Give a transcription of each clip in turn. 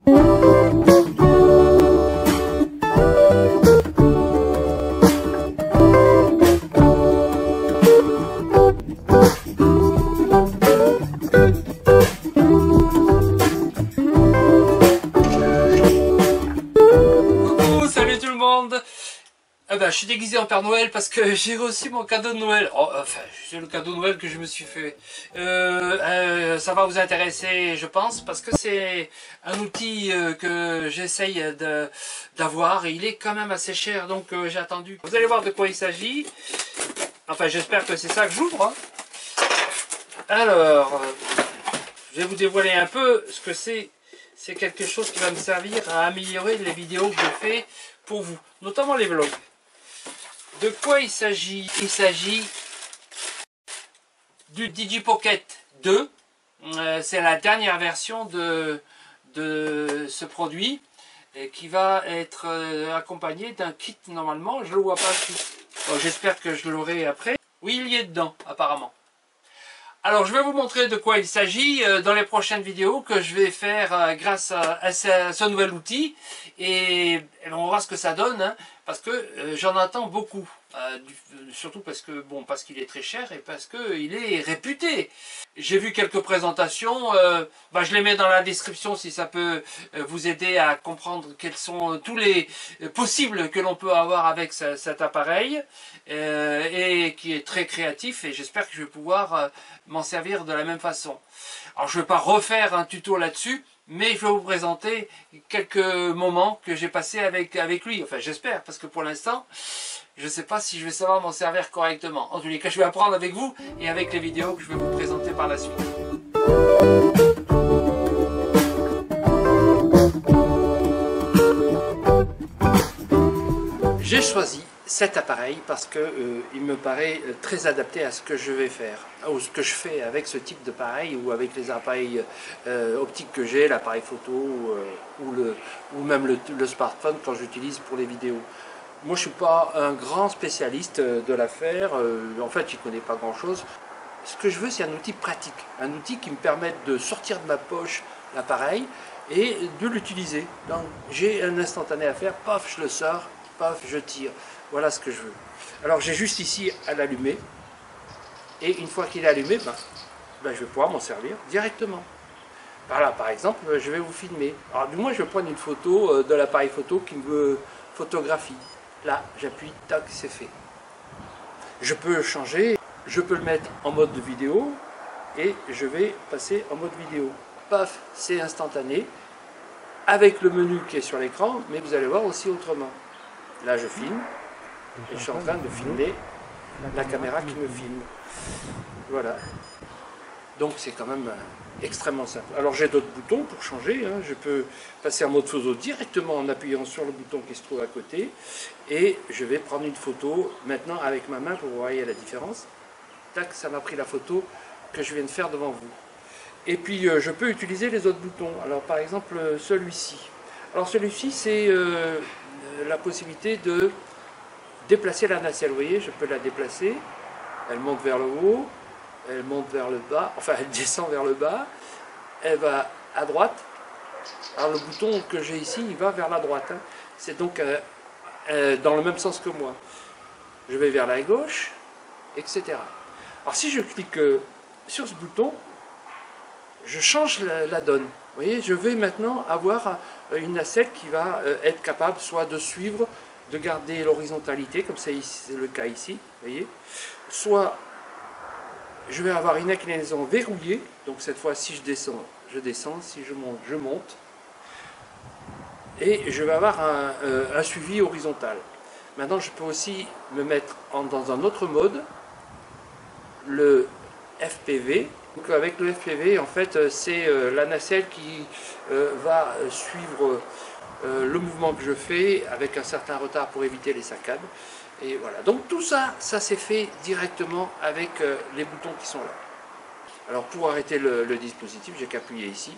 Je suis déguisé en Père Noël parce que j'ai reçu mon cadeau de Noël. Oh, enfin, c'est le cadeau de Noël que je me suis fait. Ça va vous intéresser, je pense, parce que c'est un outil que j'essaye d'avoir. Il est quand même assez cher, donc j'ai attendu. Vous allez voir de quoi il s'agit. Enfin, j'espère que c'est ça que j'ouvre. Hein. Alors, je vais vous dévoiler un peu ce que c'est. C'est quelque chose qui va me servir à améliorer les vidéos que je fais pour vous, notamment les vlogs. De quoi il s'agit? Il s'agit du Digipocket 2. C'est la dernière version de ce produit et qui va être accompagné d'un kit normalement. Je ne le vois pas. J'espère que je l'aurai après. Oui, il y est dedans apparemment. Alors je vais vous montrer de quoi il s'agit dans les prochaines vidéos que je vais faire grâce à ce nouvel outil et on va voir ce que ça donne hein, parce que j'en attends beaucoup surtout parce que parce qu'il est très cher et parce qu'il est réputé. J'ai vu quelques présentations, je les mets dans la description si ça peut vous aider à comprendre quels sont tous les possibles que l'on peut avoir avec cet appareil et qui est très créatif et j'espère que je vais pouvoir m'en servir de la même façon. Alors je ne vais pas refaire un tuto là-dessus, mais je vais vous présenter quelques moments que j'ai passés avec lui. Enfin j'espère, parce que pour l'instant, je ne sais pas si je vais savoir m'en servir correctement. En tous les cas, je vais apprendre avec vous et avec les vidéos que je vais vous présenter par la suite. J'ai choisi cet appareil parce que il me paraît très adapté à ce que je vais faire, ou ce que je fais avec ce type d'appareil ou avec les appareils optiques que j'ai, l'appareil photo ou même le smartphone quand j'utilise pour les vidéos. Moi je ne suis pas un grand spécialiste de l'affaire, en fait je ne connais pas grand chose. Ce que je veux c'est un outil pratique, un outil qui me permette de sortir de ma poche l'appareil et de l'utiliser. Donc j'ai un instantané à faire, paf je le sors, paf je tire. Voilà ce que je veux. Alors j'ai juste ici à l'allumer et une fois qu'il est allumé, je vais pouvoir m'en servir directement. Voilà, par exemple, je vais vous filmer. Alors du moins je vais prendre une photo de l'appareil photo qui me veut photographie. Là, j'appuie, tac, c'est fait. Je peux changer, je peux le mettre en mode de vidéo et je vais passer en mode vidéo. Paf, c'est instantané avec le menu qui est sur l'écran, mais vous allez voir aussi autrement. Là, je filme et je suis en train de filmer la caméra qui me filme. Voilà. Donc, c'est quand même extrêmement simple. Alors, j'ai d'autres boutons pour changer. Hein. Je peux passer en mode photo directement en appuyant sur le bouton qui se trouve à côté. Et je vais prendre une photo maintenant avec ma main pour vous voyez la différence. Tac, ça m'a pris la photo que je viens de faire devant vous. Et puis, je peux utiliser les autres boutons. Alors, par exemple, celui-ci. Alors, celui-ci, c'est la possibilité de déplacer la nacelle. Vous voyez, je peux la déplacer. Elle monte vers le haut. Elle monte vers le bas, enfin elle descend vers le bas, elle va à droite. Alors le bouton que j'ai ici, il va vers la droite. Hein. C'est donc dans le même sens que moi. Je vais vers la gauche, etc. Alors si je clique sur ce bouton, je change la donne. Vous voyez, je vais maintenant avoir une nacelle qui va être capable soit de suivre, de garder l'horizontalité, comme c'est le cas ici, vous voyez, soit je vais avoir une inclinaison verrouillée, donc cette fois si je descends, si je monte, je monte. Et je vais avoir un suivi horizontal. Maintenant je peux aussi me mettre dans un autre mode, le FPV. Donc avec le FPV, en fait, c'est la nacelle qui va suivre le mouvement que je fais avec un certain retard pour éviter les saccades. Et voilà, donc tout ça, ça s'est fait directement avec les boutons qui sont là. Alors pour arrêter le dispositif, j'ai qu'à appuyer ici.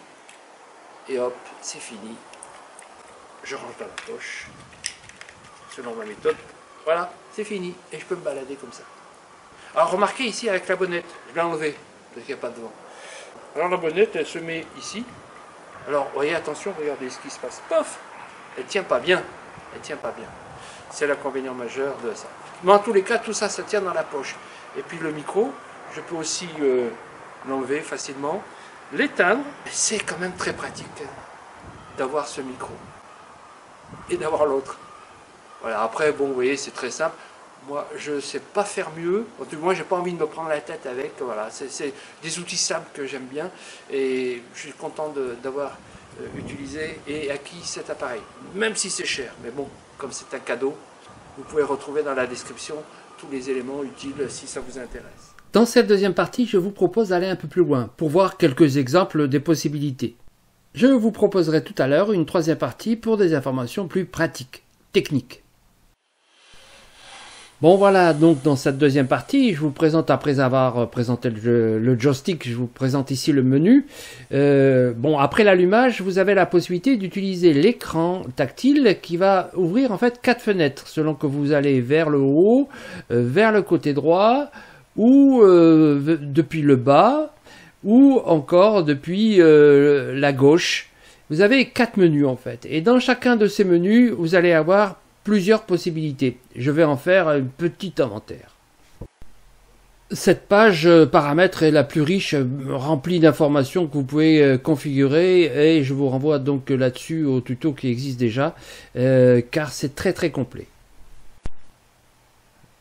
Et hop, c'est fini. Je range dans la poche, selon ma méthode. Voilà, c'est fini. Et je peux me balader comme ça. Alors remarquez ici avec la bonnette, je l'ai enlevée, parce qu'il n'y a pas de vent. Alors la bonnette, elle se met ici. Alors, voyez, attention, regardez ce qui se passe. Pof, elle tient pas bien. Elle tient pas bien. C'est l'inconvénient majeur de ça. Mais en tous les cas, tout ça, ça tient dans la poche. Et puis le micro, je peux aussi l'enlever facilement, l'éteindre. C'est quand même très pratique d'avoir ce micro et d'avoir l'autre. Voilà, après, bon, vous voyez, c'est très simple. Moi, je ne sais pas faire mieux. En tout cas, moi, j'ai pas envie de me prendre la tête avec. Voilà, c'est des outils simples que j'aime bien. Et je suis content d'avoir utilisé et acquis cet appareil. Même si c'est cher. Mais bon, comme c'est un cadeau, vous pouvez retrouver dans la description tous les éléments utiles si ça vous intéresse. Dans cette deuxième partie, je vous propose d'aller un peu plus loin pour voir quelques exemples des possibilités. Je vous proposerai tout à l'heure une troisième partie pour des informations plus pratiques, techniques. Bon voilà, donc dans cette deuxième partie, je vous présente, après avoir présenté le joystick, je vous présente ici le menu. Bon, après l'allumage, vous avez la possibilité d'utiliser l'écran tactile qui va ouvrir en fait 4 fenêtres, selon que vous allez vers le haut, vers le côté droit, ou depuis le bas, ou encore depuis la gauche. Vous avez 4 menus en fait, et dans chacun de ces menus, vous allez avoir plusieurs possibilités. Je vais en faire un petit inventaire. Cette page paramètres est la plus riche, remplie d'informations que vous pouvez configurer, et je vous renvoie donc là-dessus au tuto qui existe déjà, car c'est très complet.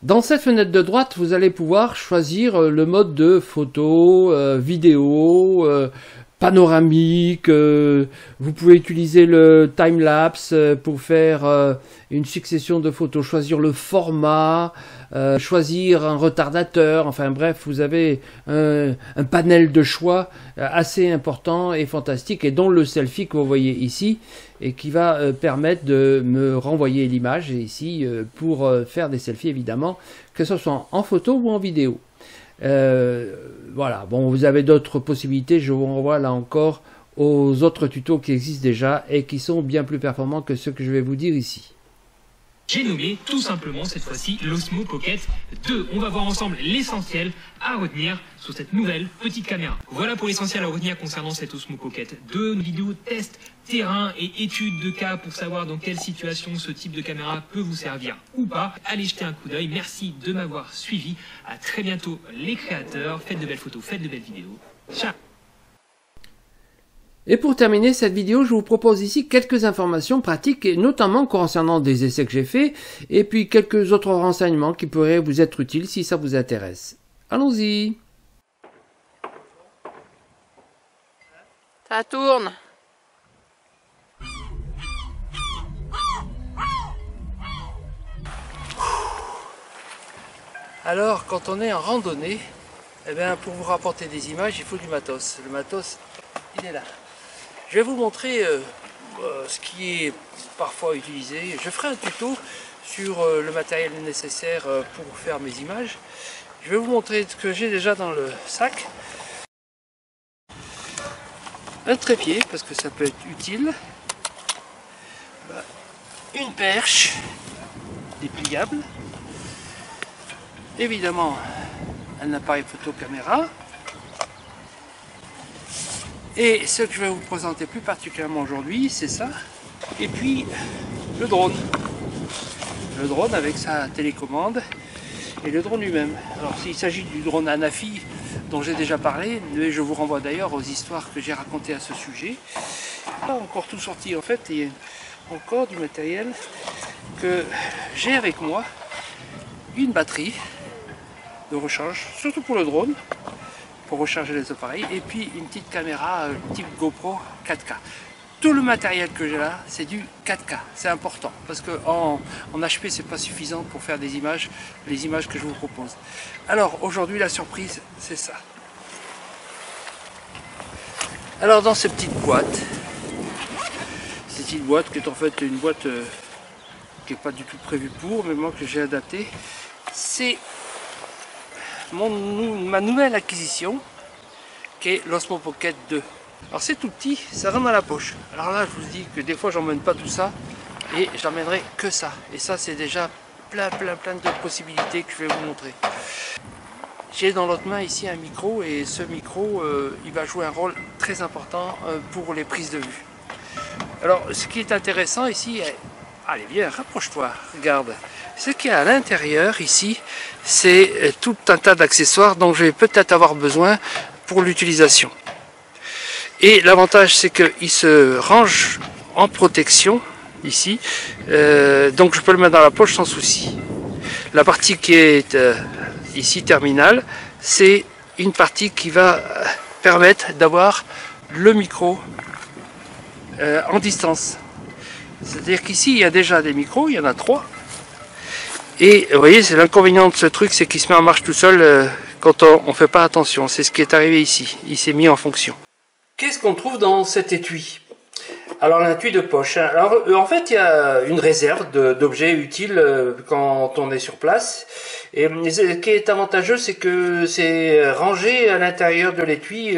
Dans cette fenêtre de droite, vous allez pouvoir choisir le mode de photo, vidéo, panoramique, vous pouvez utiliser le time-lapse pour faire une succession de photos, choisir le format, choisir un retardateur, enfin bref, vous avez un panel de choix assez important et fantastique, et dont le selfie que vous voyez ici, et qui va permettre de me renvoyer l'image ici pour faire des selfies évidemment, que ce soit en photo ou en vidéo. Voilà, bon, vous avez d'autres possibilités, je vous renvoie là encore aux autres tutos qui existent déjà et qui sont bien plus performants que ceux que je vais vous dire ici. J'ai nommé tout simplement cette fois-ci l'Osmo Pocket 2. On va voir ensemble l'essentiel à retenir sur cette nouvelle petite caméra. Voilà pour l'essentiel à retenir concernant cette Osmo Pocket 2. Une vidéo test, terrain et étude de cas pour savoir dans quelle situation ce type de caméra peut vous servir ou pas. Allez jeter un coup d'œil. Merci de m'avoir suivi. À très bientôt les créateurs. Faites de belles photos, faites de belles vidéos. Ciao. Et pour terminer cette vidéo, je vous propose ici quelques informations pratiques, notamment concernant des essais que j'ai faits, et puis quelques autres renseignements qui pourraient vous être utiles si ça vous intéresse. Allons-y. Ça tourne. Alors, quand on est en randonnée, eh bien, pour vous rapporter des images, il faut du matos. Le matos, il est là. Je vais vous montrer ce qui est parfois utilisé. Je ferai un tuto sur le matériel nécessaire pour faire mes images. Je vais vous montrer ce que j'ai déjà dans le sac. Un trépied, parce que ça peut être utile. Une perche dépliable. Évidemment, un appareil photo caméra. Et ce que je vais vous présenter plus particulièrement aujourd'hui, c'est ça. Et puis le drone. Le drone avec sa télécommande et le drone lui-même. Alors s'il s'agit du drone Anafi dont j'ai déjà parlé, mais je vous renvoie d'ailleurs aux histoires que j'ai racontées à ce sujet. Pas encore tout sorti en fait, il y a encore du matériel que j'ai avec moi. Une batterie de recharge, surtout pour le drone, pour recharger les appareils, et puis une petite caméra type GoPro 4K. Tout le matériel que j'ai là, c'est du 4K, c'est important, parce que en HP c'est pas suffisant pour faire des images, les images que je vous propose. Alors aujourd'hui la surprise, c'est ça. Alors dans ces petites boîtes, qui est en fait une boîte qui n'est pas du tout prévue pour, mais moi que j'ai adapté, c'est ma nouvelle acquisition qui est l'Osmo Pocket 2. Alors c'est tout petit, ça rentre dans la poche. Alors là je vous dis que des fois j'emmène pas tout ça et j'emmènerai que ça. Et ça c'est déjà plein de possibilités que je vais vous montrer. J'ai dans l'autre main ici un micro et ce micro il va jouer un rôle très important pour les prises de vue. Alors ce qui est intéressant ici, allez viens, rapproche-toi, regarde. Ce qu'il y a à l'intérieur ici, c'est tout un tas d'accessoires dont je vais peut-être avoir besoin pour l'utilisation. Et l'avantage c'est qu'il se range en protection ici, donc je peux le mettre dans la poche sans souci. La partie qui est ici terminale, c'est une partie qui va permettre d'avoir le micro en distance. C'est-à-dire qu'ici il y a déjà des micros, il y en a 3. Et vous voyez, c'est l'inconvénient de ce truc, c'est qu'il se met en marche tout seul quand on ne fait pas attention. C'est ce qui est arrivé ici, il s'est mis en fonction. Qu'est-ce qu'on trouve dans cet étui? Alors l'étui de poche, alors en fait il y a une réserve d'objets utiles quand on est sur place. Et ce qui est avantageux, c'est que c'est rangé à l'intérieur de l'étui.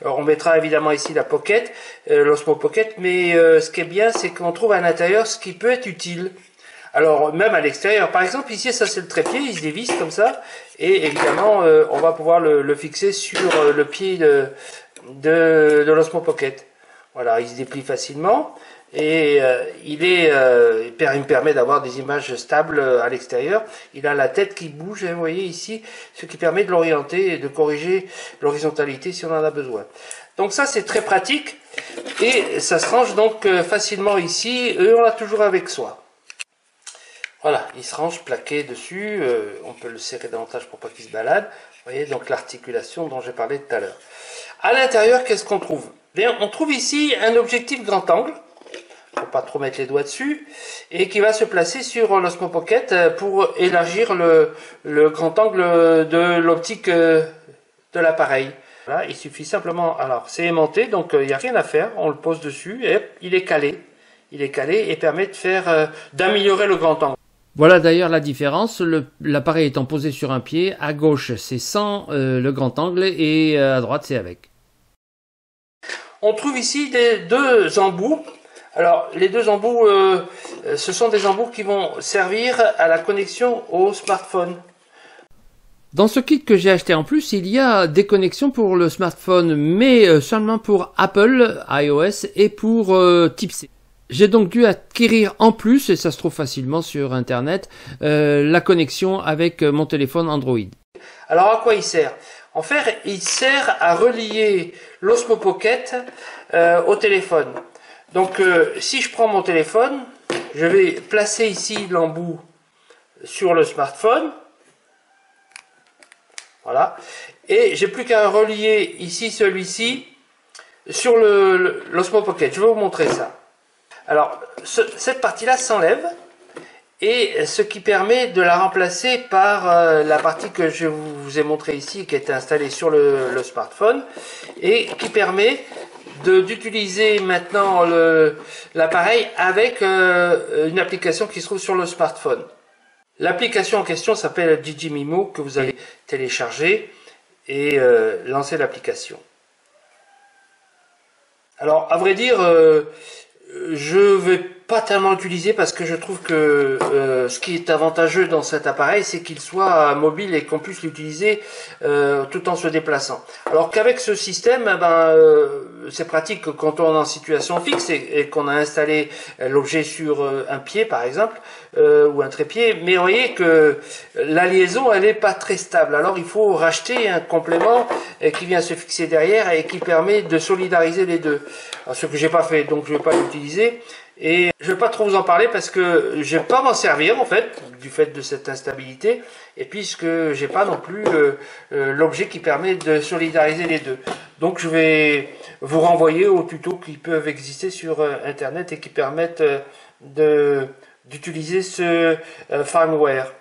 On mettra évidemment ici la pocket, l'Osmo Pocket, mais ce qui est bien, c'est qu'on trouve à l'intérieur ce qui peut être utile. Alors même à l'extérieur, par exemple ici ça c'est le trépied, il se dévisse comme ça, et évidemment on va pouvoir le fixer sur le pied de l'Osmo Pocket. Voilà, il se déplie facilement et il me permet d'avoir des images stables à l'extérieur. Il a la tête qui bouge, vous voyez ici, ce qui permet de l'orienter et de corriger l'horizontalité si on en a besoin. Donc ça c'est très pratique et ça se range donc facilement ici et on l'a toujours avec soi. Voilà, il se range plaqué dessus, on peut le serrer davantage pour pas qu'il se balade. Vous voyez donc l'articulation dont j'ai parlé tout à l'heure. À l'intérieur, qu'est-ce qu'on trouve? Bien, on trouve ici un objectif grand angle, faut pas trop mettre les doigts dessus, et qui va se placer sur l'Osmo Pocket pour élargir le grand angle de l'optique de l'appareil. Voilà, il suffit simplement, alors c'est aimanté, donc il n'y a rien à faire, on le pose dessus et il est calé. Il est calé et permet de faire d'améliorer le grand angle. Voilà d'ailleurs la différence, l'appareil étant posé sur un pied, à gauche c'est sans le grand angle et à droite c'est avec. On trouve ici deux embouts. Alors les deux embouts, ce sont des embouts qui vont servir à la connexion au smartphone. Dans ce kit que j'ai acheté en plus, il y a des connexions pour le smartphone, mais seulement pour Apple, iOS et pour Type-C. J'ai donc dû acquérir en plus, et ça se trouve facilement sur internet, la connexion avec mon téléphone Android. Alors à quoi il sert? En fait, il sert à relier l'Osmo Pocket au téléphone. Donc si je prends mon téléphone, je vais placer ici l'embout sur le smartphone. Voilà. Et j'ai plus qu'à relier ici celui-ci sur l'Osmo Pocket. Je vais vous montrer ça. Alors, cette partie-là s'enlève, et ce qui permet de la remplacer par la partie que je vous ai montrée ici, qui est installée sur le smartphone, et qui permet d'utiliser maintenant l'appareil avec une application qui se trouve sur le smartphone. L'application en question s'appelle Digimimo, que vous allez télécharger et lancer l'application. Alors, à vrai dire, je vais pas tellement l'utiliser parce que je trouve que ce qui est avantageux dans cet appareil, c'est qu'il soit mobile et qu'on puisse l'utiliser tout en se déplaçant. Alors qu'avec ce système, c'est pratique quand on est en situation fixe et qu'on a installé l'objet sur un pied par exemple, ou un trépied, mais vous voyez que la liaison elle n'est pas très stable. Alors il faut racheter un complément qui vient se fixer derrière et qui permet de solidariser les deux. Alors, ce que j'ai pas fait, donc je vais pas l'utiliser. Et je vais pas trop vous en parler parce que je vais pas m'en servir en fait, du fait de cette instabilité, et puisque j'ai pas non plus l'objet qui permet de solidariser les deux. Donc je vais vous renvoyer aux tutos qui peuvent exister sur internet et qui permettent d'utiliser ce firmware.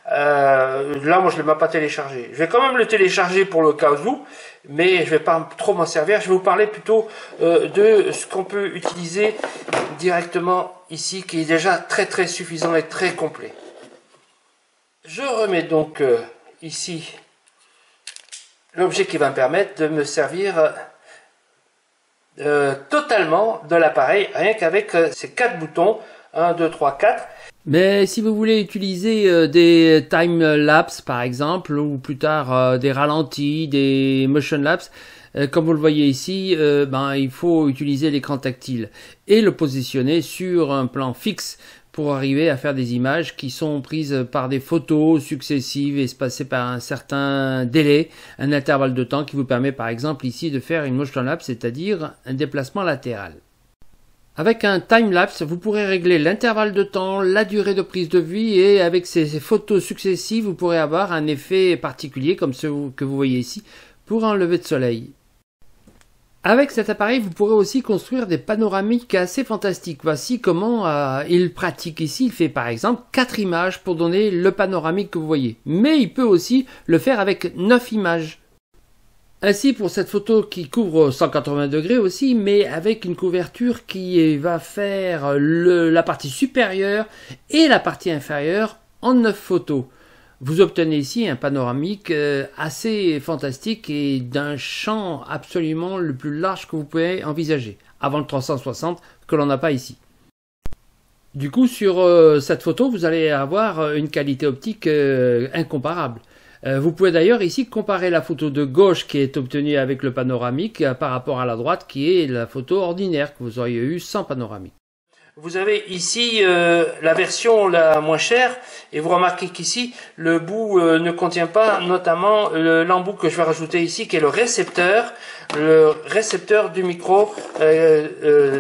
Là moi je ne l'ai même pas téléchargé. Je vais quand même le télécharger pour le cas où, mais je vais pas trop m'en servir. Je vais vous parler plutôt de ce qu'on peut utiliser directement ici, qui est déjà très suffisant et très complet. Je remets donc ici l'objet qui va me permettre de me servir totalement de l'appareil, rien qu'avec ces 4 boutons, 1, 2, 3, 4. Mais si vous voulez utiliser des time-lapse par exemple, ou plus tard des ralentis, des motion-lapse, comme vous le voyez ici, il faut utiliser l'écran tactile et le positionner sur un plan fixe pour arriver à faire des images qui sont prises par des photos successives, espacées par un certain délai, un intervalle de temps qui vous permet par exemple ici de faire une motion lapse, c'est-à-dire un déplacement latéral. Avec un time-lapse, vous pourrez régler l'intervalle de temps, la durée de prise de vue et avec ces photos successives, vous pourrez avoir un effet particulier comme ce que vous voyez ici pour un lever de soleil. Avec cet appareil, vous pourrez aussi construire des panoramiques assez fantastiques. Voici comment il pratique ici. Il fait par exemple 4 images pour donner le panoramique que vous voyez. Mais il peut aussi le faire avec 9 images. Ainsi pour cette photo qui couvre 180 degrés aussi, mais avec une couverture qui va faire la partie supérieure et la partie inférieure en 9 photos. Vous obtenez ici un panoramique assez fantastique et d'un champ absolument le plus large que vous pouvez envisager, avant le 360 que l'on n'a pas ici. Du coup, sur cette photo, vous allez avoir une qualité optique incomparable. Vous pouvez d'ailleurs ici comparer la photo de gauche qui est obtenue avec le panoramique par rapport à la droite qui est la photo ordinaire que vous auriez eu sans panoramique. Vous avez ici la version la moins chère et vous remarquez qu'ici le bout ne contient pas notamment l'embout que je vais rajouter ici qui est le récepteur du micro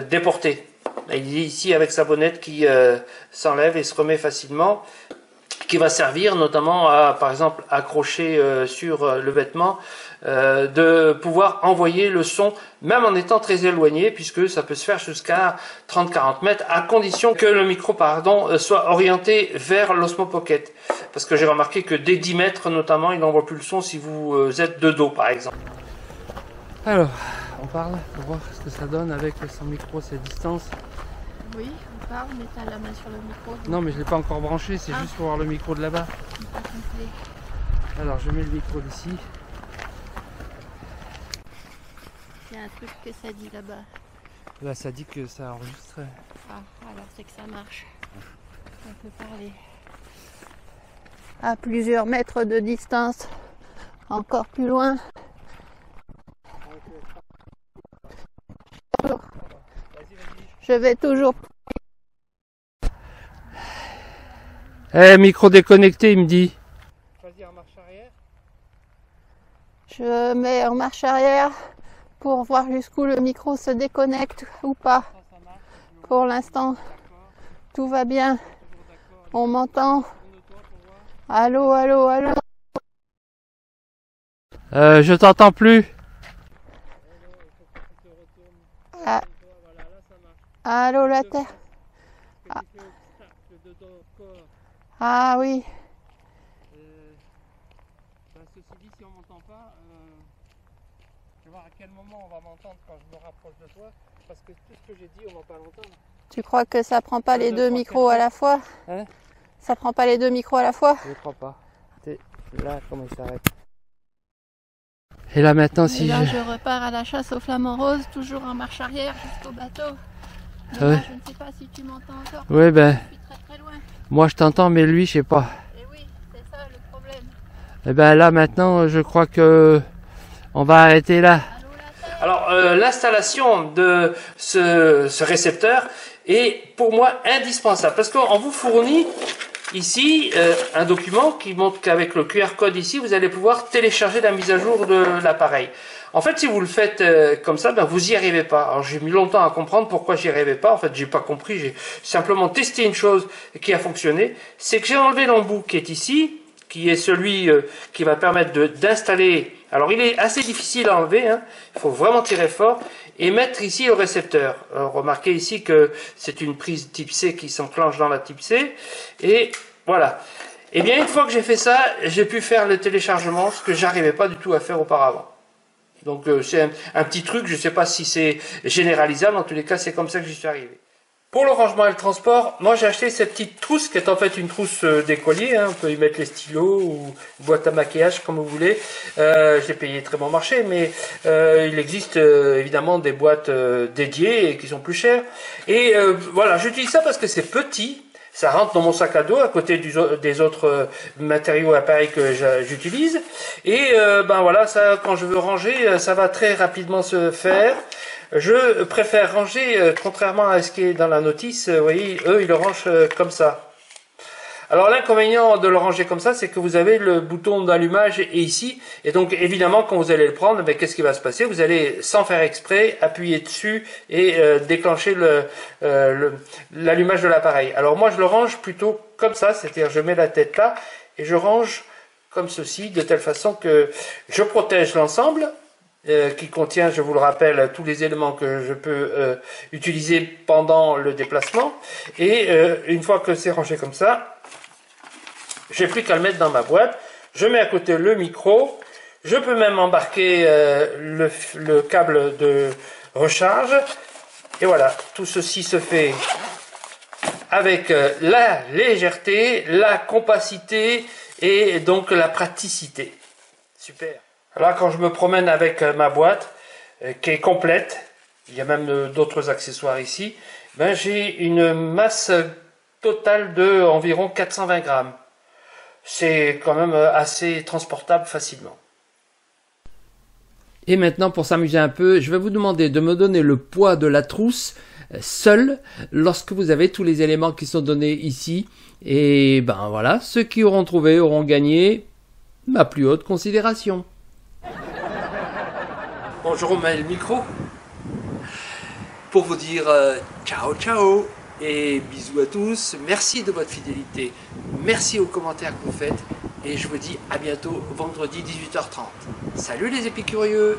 déporté. Il est ici avec sa bonnette qui s'enlève et se remet facilement, qui va servir notamment à, par exemple, accrocher sur le vêtement, de pouvoir envoyer le son, même en étant très éloigné, puisque ça peut se faire jusqu'à 30-40 mètres, à condition que le micro, soit orienté vers l'Osmo Pocket. Parce que j'ai remarqué que dès 10 mètres, notamment, il n'envoie plus le son si vous êtes de dos, par exemple. Alors, on parle pour voir ce que ça donne avec son micro, ses distances. Oui, on parle, mais tu as la main sur le micro. Donc... Non, mais je ne l'ai pas encore branché, c'est juste pour voir le micro de là-bas. Alors, je mets le micro d'ici. Il y a un truc que ça dit là-bas. Là, ça dit que ça enregistre. Ah, alors c'est que ça marche. On peut parler. À plusieurs mètres de distance, encore plus loin. Je vais toujours. Micro déconnecté, il me dit. Choisir en marche arrière. Je mets en marche arrière pour voir jusqu'où le micro se déconnecte ou pas. Pour l'instant, tout va bien. On m'entend. Allô, allô, allô. Je t'entends plus. Ah. Allô, la terre. Ah, ah oui. Ceci dit, si on m'entend pas, je vais voir à quel moment on va m'entendre quand je me rapproche de toi, parce que tout ce que j'ai dit, on va pas l'entendre. Tu crois que ça prend pas les deux micros à la fois? Hein? Ça prend pas les deux micros à la fois? Je crois pas. Là, comment il s'arrête? Et là maintenant, si là, je repars à la chasse aux flamants roses, toujours en marche arrière jusqu'au bateau. Mais ouais. là, je ne sais pas si tu m'entends encore. Oui, ben. Je suis très très loin. Moi, je t'entends, mais lui, je sais pas. Et oui, c'est ça le problème. Et ben là, maintenant, je crois que on va arrêter là. Alors, l'installation de ce récepteur est pour moi indispensable parce qu'on vous fournit ici un document qui montre qu'avec le QR code ici, vous allez pouvoir télécharger la mise à jour de l'appareil. En fait, si vous le faites comme ça, ben, vous n'y arrivez pas. Alors, j'ai mis longtemps à comprendre pourquoi j'y arrivais pas. En fait, j'ai pas compris. J'ai simplement testé une chose qui a fonctionné. C'est que j'ai enlevé l'embout qui est ici, qui est celui qui va permettre d'installer. Alors, il est assez difficile à enlever. Hein. Il faut vraiment tirer fort et mettre ici le récepteur. Alors, remarquez ici que c'est une prise type C qui s'enclenche dans la type C. Et voilà. Et bien, une fois que j'ai fait ça, j'ai pu faire le téléchargement, ce que j'arrivais pas du tout à faire auparavant. Donc c'est un petit truc, je ne sais pas si c'est généralisable, en tous les cas c'est comme ça que j'y suis arrivé. Pour le rangement et le transport, moi j'ai acheté cette petite trousse qui est en fait une trousse d'écolier, hein. On peut y mettre les stylos ou une boîte à maquillage comme vous voulez. Je l'ai payé très bon marché, mais il existe évidemment des boîtes dédiées et qui sont plus chères. Et voilà, j'utilise ça parce que c'est petit, Ça rentre dans mon sac à dos à côté des autres matériaux appareils que j'utilise. Et ben voilà, ça, quand je veux ranger, ça va très rapidement se faire. Je préfère ranger, contrairement à ce qui est dans la notice, vous voyez, eux ils le rangent comme ça. Alors l'inconvénient de le ranger comme ça, c'est que vous avez le bouton d'allumage ici, et donc évidemment quand vous allez le prendre, ben, qu'est-ce qui va se passer? Vous allez, sans faire exprès, appuyer dessus et déclencher l'allumage de l'appareil. Alors moi je le range plutôt comme ça, c'est-à-dire je mets la tête là, et je range comme ceci, de telle façon que je protège l'ensemble, qui contient, je vous le rappelle, tous les éléments que je peux utiliser pendant le déplacement. Et une fois que c'est rangé comme ça, j'ai plus qu'à le mettre dans ma boîte. Je mets à côté le micro. Je peux même embarquer le câble de recharge. Et voilà, tout ceci se fait avec la légèreté, la compacité et donc la praticité. Super. Là, quand je me promène avec ma boîte, qui est complète, il y a même d'autres accessoires ici, ben, j'ai une masse totale de environ 420 grammes. C'est quand même assez transportable facilement. Et maintenant, pour s'amuser un peu, je vais vous demander de me donner le poids de la trousse seul lorsque vous avez tous les éléments qui sont donnés ici. Et ben voilà, ceux qui auront trouvé auront gagné ma plus haute considération. Bon, je remets le micro pour vous dire ciao ciao et bisous à tous. Merci de votre fidélité, merci aux commentaires que vous faites et je vous dis à bientôt vendredi 18h30. Salut les épicurieux!